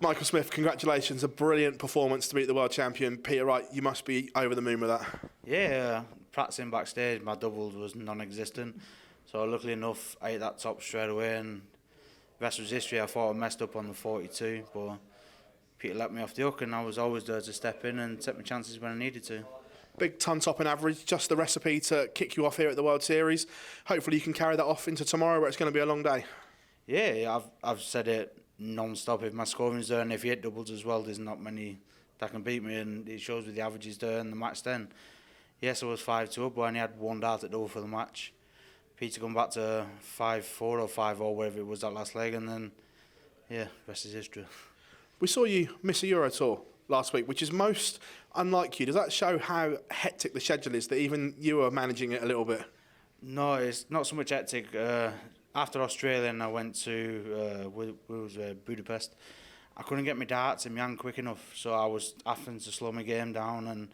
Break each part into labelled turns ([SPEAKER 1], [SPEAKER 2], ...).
[SPEAKER 1] Michael Smith, congratulations. A brilliant performance to beat the world champion Peter Wright. You must be over the moon with that.
[SPEAKER 2] Yeah, practicing backstage, my doubles was non-existent. So luckily enough, I hit that top straight away, and the rest was history. I thought I messed up on the 42, but Peter let me off the hook, and I was always there to step in and take my chances when I needed to.
[SPEAKER 1] Big ton topping average, just the recipe to kick you off here at the World Series. Hopefully you can carry that off into tomorrow, where it's going to be a long day.
[SPEAKER 2] Yeah, I've said it non-stop. If my scoring's there and if you hit doubles as well, there's not many that can beat me, and it shows with the averages there and the match then. Yes, I was 5-2 up, but I only had one dart at double for the match. Peter come back to 5-4 or 5-0, whatever it was that last leg, and then, yeah, rest is history.
[SPEAKER 1] We saw you miss a Euro Tour last week, which is most unlike you. Does that show how hectic the schedule is, that even you are managing it a little bit?
[SPEAKER 2] No, it's not so much hectic. After Australia, and I went to Budapest, I couldn't get my darts in my hand quick enough, so I was having to slow my game down, and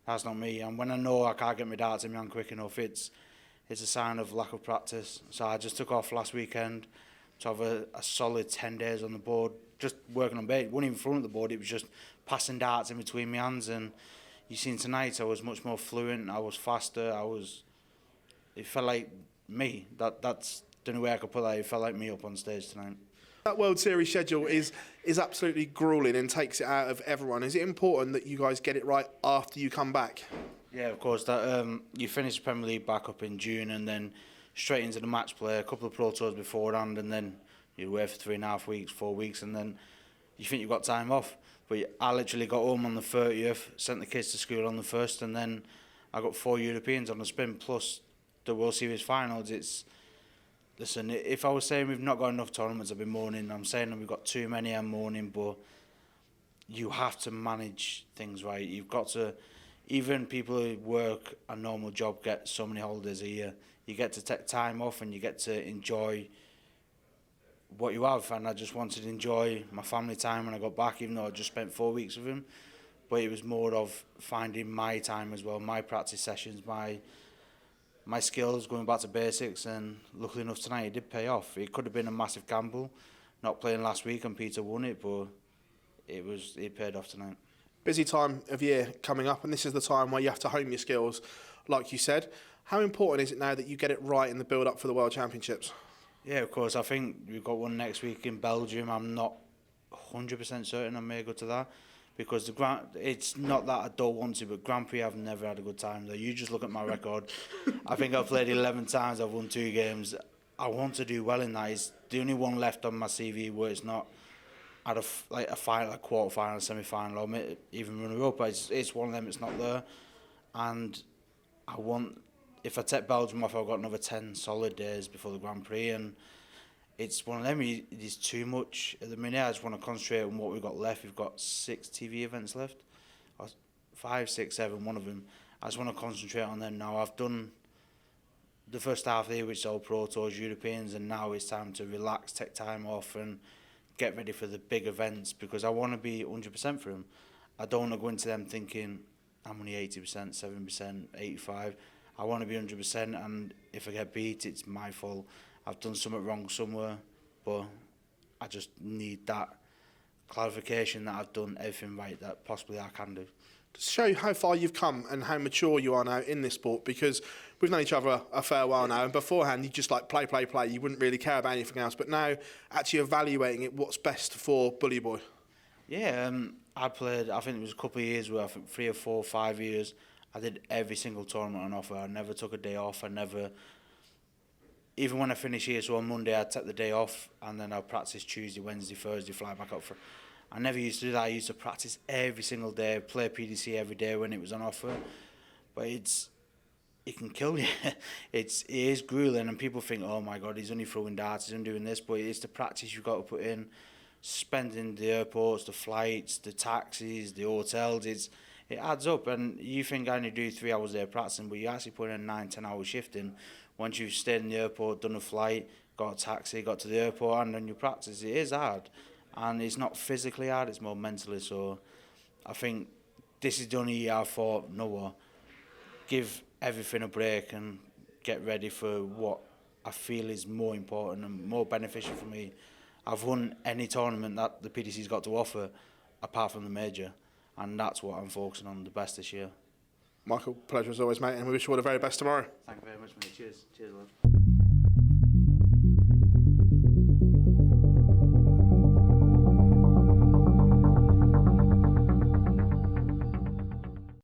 [SPEAKER 2] that's not me. And when I know I can't get my darts in my hand quick enough, it's a sign of lack of practice. So I just took off last weekend to have a solid 10 days on the board, just working on bait. It wasn't even in front of the board, it was just passing darts in between my hands. And you seen tonight, I was much more fluent, I was faster, it felt like me. That's the only way I could put that. It felt like me up on stage tonight.
[SPEAKER 1] That World Series schedule is absolutely gruelling and takes it out of everyone. Is it important that you guys get it right after you come back?
[SPEAKER 2] Yeah, of course. That you finish the Premier League back up in June, and then straight into the match play, a couple of Pro Tours beforehand, and then you're away for 3.5 weeks, 4 weeks, and then you think you've got time off. But I literally got home on the 30th, sent the kids to school on the 1st, and then I got 4 Europeans on the spin, plus the World Series finals. Listen, if I was saying we've not got enough tournaments, I'd be moaning. I'm saying that we've got too many, I'm moaning, but you have to manage things right. You've got to, even people who work a normal job get so many holidays a year. You get to take time off and you get to enjoy what you have, and I just wanted to enjoy my family time when I got back, even though I just spent 4 weeks with him. But it was more of finding my time as well, my practice sessions, my skills, going back to basics, and luckily enough tonight it did pay off. It could have been a massive gamble not playing last week and Peter won it, but it paid off tonight.
[SPEAKER 1] Busy time of year coming up, and this is the time where you have to hone your skills, like you said. How important is it now that you get it right in the build-up for the World Championships?
[SPEAKER 2] Yeah, of course. I think we've got one next week in Belgium. I'm not 100% certain I may go to that, because it's not that I don't want to, but Grand Prix I've never had a good time there. You just look at my record. I think I've played 11 times, I've won 2 games. I want to do well in that. It's the only one left on my CV where it's not at a final, a quarter final, semi-final, or even runner-up. It's one of them, it's not there. And I want, if I take Belgium off, I've got another 10 solid days before the Grand Prix, and it's one of them, it is too much at the minute. I just want to concentrate on what we've got left. We've got 6 TV events left, or 5, 6, 7, one of them. I just want to concentrate on them now. I've done the first half of the year, which is all Pro Tours, Europeans, and now it's time to relax, take time off, and get ready for the big events, because I want to be 100% for them. I don't want to go into them thinking, I'm only 80%, 7%, 85%. I want to be 100%, and if I get beat, it's my fault. I've done something wrong somewhere, but I just need that clarification that I've done everything right that possibly I can do.
[SPEAKER 1] To show how far you've come and how mature you are now in this sport, because we've known each other a fair while now, and beforehand you just like play, you wouldn't really care about anything else, but now actually evaluating it, what's best for Bullyboy?
[SPEAKER 2] Yeah, I played, I think it was a couple of years where I think 3 or 4, 5 years, I did every single tournament on offer. I never took a day off, even when I finish here, so on Monday I'd take the day off, and then I'd practice Tuesday, Wednesday, Thursday, fly back up for. I never used to do that. I used to practice every single day, play PDC every day when it was on offer. But it can kill you. It is grueling, and people think, oh my God, he's only throwing darts, he's only doing this, but it's the practice you've got to put in, spending the airports, the flights, the taxis, the hotels. It adds up, and you think I only do 3 hours there practicing, but you actually put in a 9-10 hour shift in. Once you've stayed in the airport, done a flight, got a taxi, got to the airport, and then you practice. It is hard, and it's not physically hard, it's more mentally. So I think this is the only year I thought, no, give everything a break and get ready for what I feel is more important and more beneficial for me. I've won any tournament that the PDC's got to offer, apart from the major, and that's what I'm focusing on the best this year.
[SPEAKER 1] Michael, pleasure as always, mate, and we wish you all the very best tomorrow.
[SPEAKER 2] Thank you very much, mate. Cheers. Cheers, lad.